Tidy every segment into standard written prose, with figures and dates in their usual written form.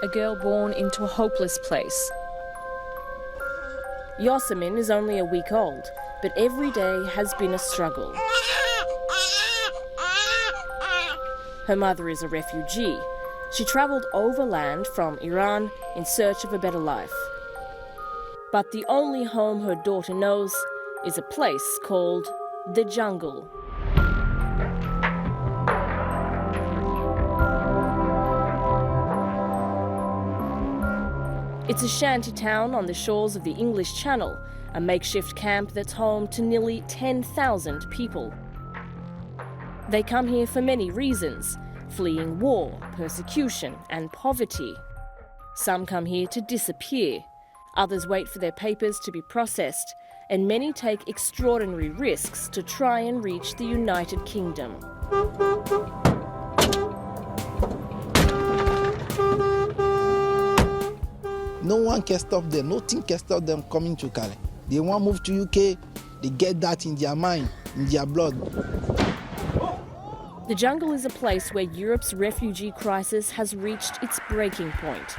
a girl born into a hopeless place. Yosemin is only a week old, but every day has been a struggle. Her mother is a refugee. She travelled overland from Iran in search of a better life. But the only home her daughter knows is a place called the jungle. It's a shanty town on the shores of the English Channel, a makeshift camp that's home to nearly 10,000 people. They come here for many reasons, fleeing war, persecution and poverty. Some come here to disappear, others wait for their papers to be processed, and many take extraordinary risks to try and reach the United Kingdom. No one can stop them, nothing can stop them coming to Calais. They want to move to UK, they get that in their mind, in their blood. The jungle is a place where Europe's refugee crisis has reached its breaking point.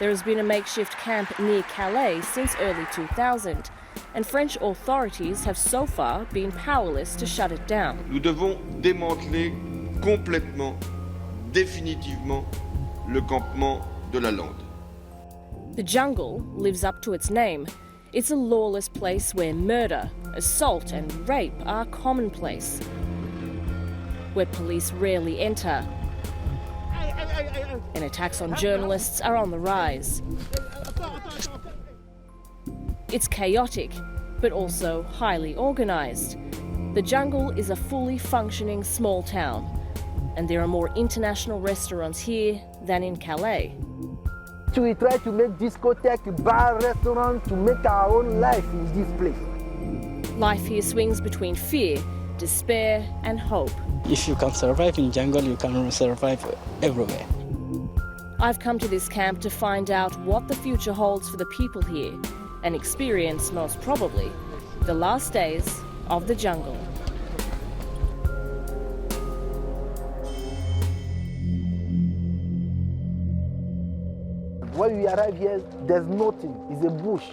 There has been a makeshift camp near Calais since early 2000, and French authorities have so far been powerless to shut it down. Nous devons démanteler complètement, définitivement, le campement de la Lande. The jungle lives up to its name. It's a lawless place where murder, assault and rape are commonplace, where police rarely enter, and attacks on journalists are on the rise. It's chaotic, but also highly organised. The jungle is a fully functioning small town, and there are more international restaurants here than in Calais. We try to make discotheque, bar, restaurant, to make our own life in this place. Life here swings between fear, despair and hope. If you can survive in jungle, you can survive everywhere. I've come to this camp to find out what the future holds for the people here and experience, most probably, the last days of the jungle. When we arrive here, there's nothing, it's a bush.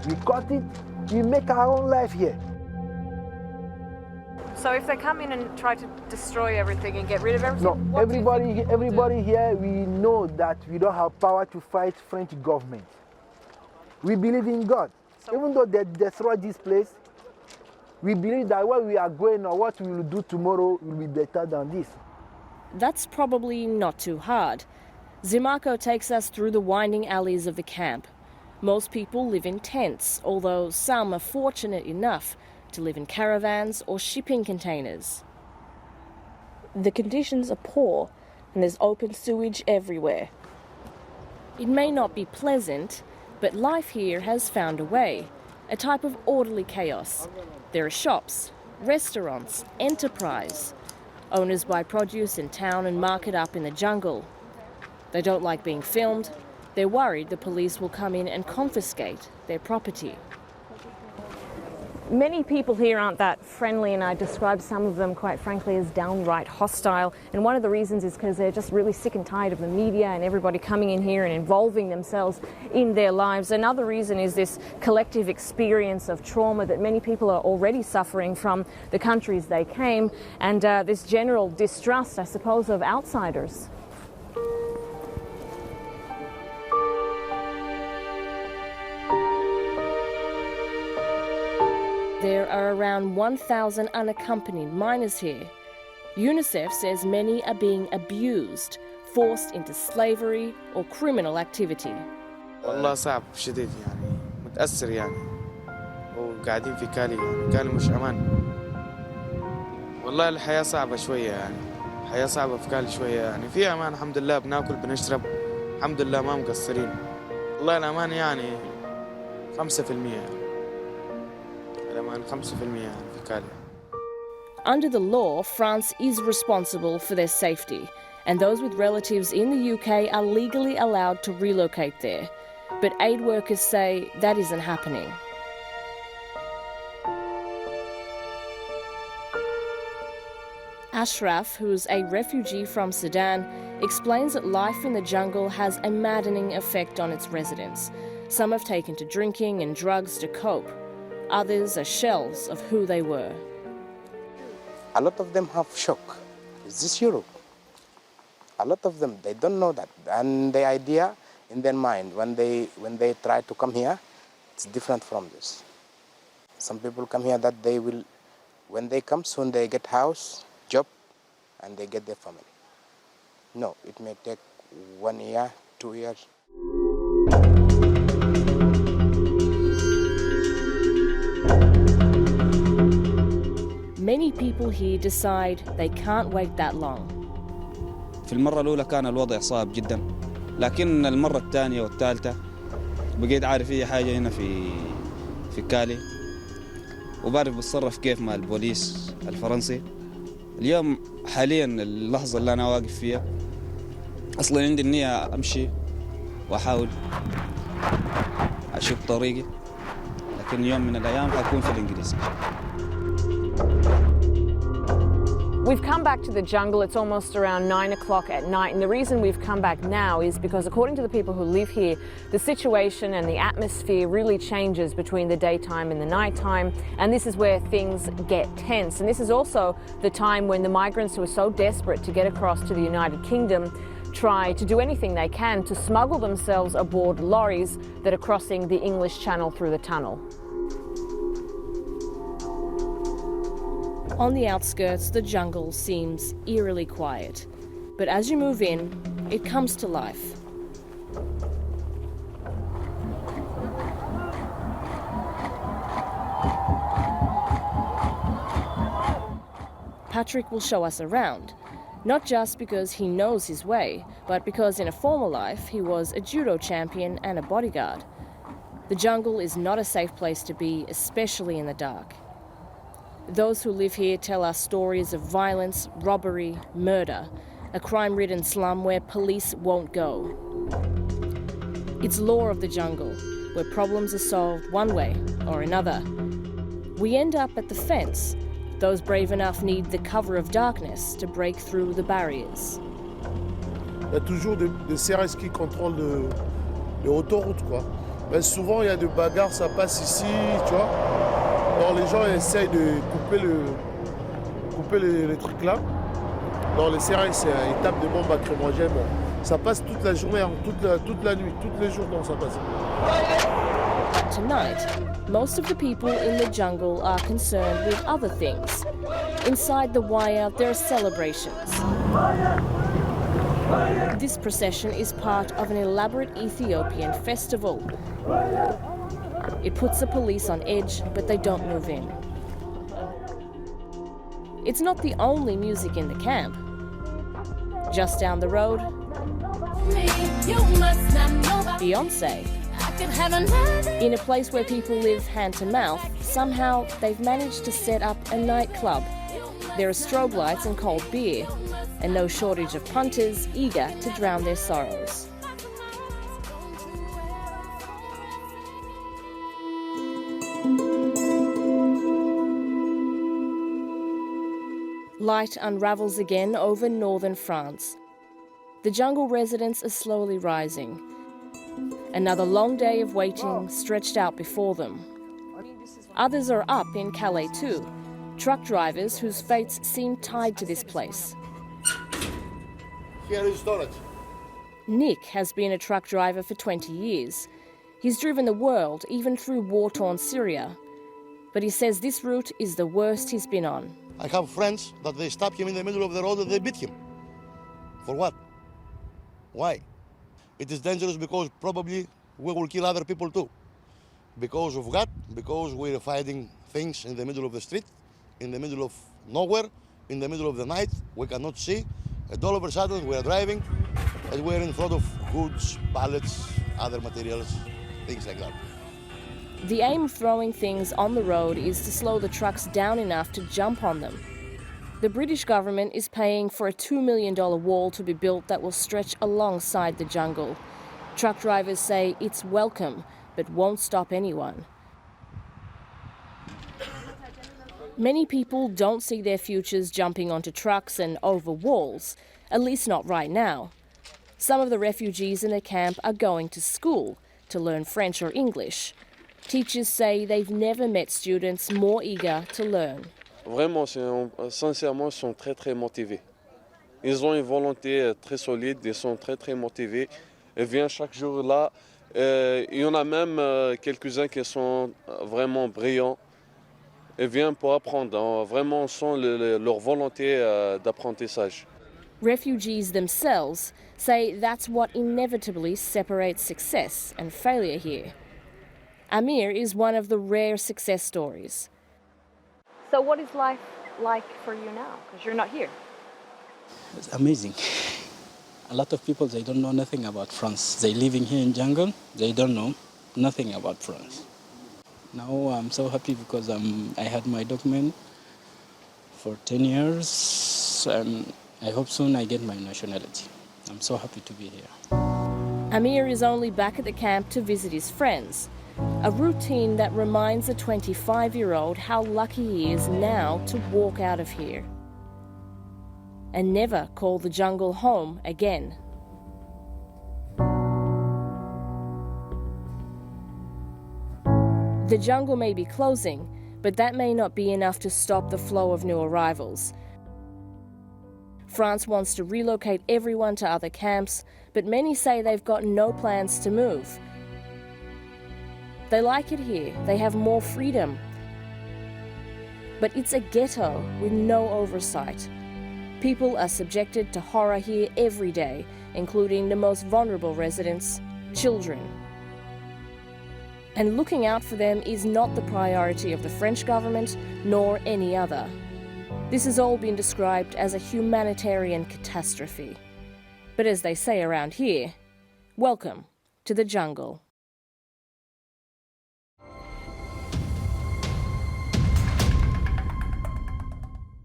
We cut it, we make our own life here. So if they come in and try to destroy everything and get rid of everything? No, everybody here, we know that we don't have power to fight French government. We believe in God. So even though they destroy this place, we believe that where we are going or what we will do tomorrow will be better than this. That's probably not too hard. Zimarko takes us through the winding alleys of the camp. Most people live in tents, although some are fortunate enough to live in caravans or shipping containers. The conditions are poor and there's open sewage everywhere. It may not be pleasant, but life here has found a way, a type of orderly chaos. There are shops, restaurants, enterprise. Owners buy produce in town and mark it up in the jungle. They don't like being filmed. They're worried the police will come in and confiscate their property. Many people here aren't that friendly, and I describe some of them, quite frankly, as downright hostile. And one of the reasons is because they're just really sick and tired of the media and everybody coming in here and involving themselves in their lives. Another reason is this collective experience of trauma that many people are already suffering from the countries they came, and this general distrust, I suppose, of outsiders. There are around 1,000 unaccompanied minors here. UNICEF says many are being abused, forced into slavery or criminal activity. والله صعب شديد يعني متأثر يعني وقاعدين في كالي يعني كالي مش أمان. والله الحياة صعبة شوية يعني الحياة صعبة في كالي شوية يعني في أمان الحمد لله بناكل بنشرب الحمد لله ما مقصرين. والله الأمان يعني 5% يعني. Under the law, France is responsible for their safety, and those with relatives in the UK are legally allowed to relocate there. But aid workers say that isn't happening. Ashraf, who's a refugee from Sudan, explains that life in the jungle has a maddening effect on its residents. Some have taken to drinking and drugs to cope. Others are shells of who they were. A lot of them have shock. Is this Europe? A lot of them, they don't know that. And the idea in their mind, when they try to come here, it's different from this. Some people come here that they will, when they come soon, they get house, job, and they get their family. No, it may take 1 year, 2 years. Many people here decide they can't wait that long. في المرة الأولى كان الوضع صعب جدا، لكن المرة الثانية والثالثة بقيت عارف أي حاجة هنا في كالي، وبعرف بتصرف كيف مع البوليس الفرنسي. اليوم حاليا اللحظة اللي أنا واقف فيها أصلا عندي النية أمشي وأحاول أشوف طريقي، لكن يوم من الأيام حكون في الإنجليزي. We've come back to the jungle. It's almost around 9 o'clock at night, and the reason we've come back now is because, according to the people who live here, the situation and the atmosphere really changes between the daytime and the nighttime, and this is where things get tense. And this is also the time when the migrants who are so desperate to get across to the United Kingdom try to do anything they can to smuggle themselves aboard lorries that are crossing the English Channel through the tunnel. On the outskirts, the jungle seems eerily quiet. But as you move in, it comes to life. Patrick will show us around, not just because he knows his way, but because in a former life he was a judo champion and a bodyguard. The jungle is not a safe place to be, especially in the dark. Those who live here tell us stories of violence, robbery, murder, a crime-ridden slum where police won't go. It's law of the jungle, where problems are solved one way or another. We end up at the fence. Those brave enough need the cover of darkness to break through the barriers. Il y a toujours des CRS qui contrôlent les autoroutes, quoi. Mais souvent, il y a des bagarres, ça passe ici, tu vois. Alors les gens essayent de couper les trucs là. Dans les CRS, ils tapent des bombes lacrymogènes. Bon, ça passe toute la journée, toute la nuit, tous les jours, donc ça passe. Tonight, most of the people in the jungle are concerned with other things. Inside the wire, there are celebrations. This procession is part of an elaborate Ethiopian festival. It puts the police on edge, but they don't move in. It's not the only music in the camp. Just down the road, Beyonce. In a place where people live hand to mouth, somehow they've managed to set up a nightclub. There are strobe lights and cold beer, and no shortage of punters eager to drown their sorrows. Light unravels again over northern France. The jungle residents are slowly rising. Another long day of waiting stretched out before them. Others are up in Calais too, truck drivers whose fates seem tied to this place. Here is storage. Nick has been a truck driver for 20 years. He's driven the world, even through war-torn Syria. But he says this route is the worst he's been on. I have friends that they stop him in the middle of the road and they beat him. For what? Why? It is dangerous because probably we will kill other people too. Because of what? Because we're fighting things in the middle of the street, in the middle of nowhere, in the middle of the night, we cannot see. And all of a sudden we are driving and we're in front of goods, pallets, other materials, things like that. The aim of throwing things on the road is to slow the trucks down enough to jump on them. The British government is paying for a $2 million wall to be built that will stretch alongside the jungle. Truck drivers say it's welcome, but won't stop anyone. Many people don't see their futures jumping onto trucks and over walls, at least not right now. Some of the refugees in the camp are going to school to learn French or English. Teachers say they've never met students more eager to learn. Vraiment, sincèrement, ils sont très motivés. Ils ont une volonté très solide, ils sont très motivés. Ils viennent chaque jour là. Il y en a même quelques-uns qui sont vraiment brillants. Ils viennent pour apprendre. Vraiment, on sent leur volonté d'apprentissage. Refugees themselves say that's what inevitably separates success and failure here. Amir is one of the rare success stories. So what is life like for you now? Because you're not here. It's amazing. A lot of people, they don't know nothing about France. They living here in jungle, they don't know nothing about France. Now I'm so happy because I had my document for 10 years and I hope soon I get my nationality. I'm so happy to be here. Amir is only back at the camp to visit his friends, a routine that reminds a 25-year-old how lucky he is now to walk out of here and never call the jungle home again. The jungle may be closing, but that may not be enough to stop the flow of new arrivals. France wants to relocate everyone to other camps, but many say they've got no plans to move. They like it here, they have more freedom. But it's a ghetto with no oversight. People are subjected to horror here every day, including the most vulnerable residents, children. And looking out for them is not the priority of the French government, nor any other. This has all been described as a humanitarian catastrophe. But as they say around here, welcome to the jungle.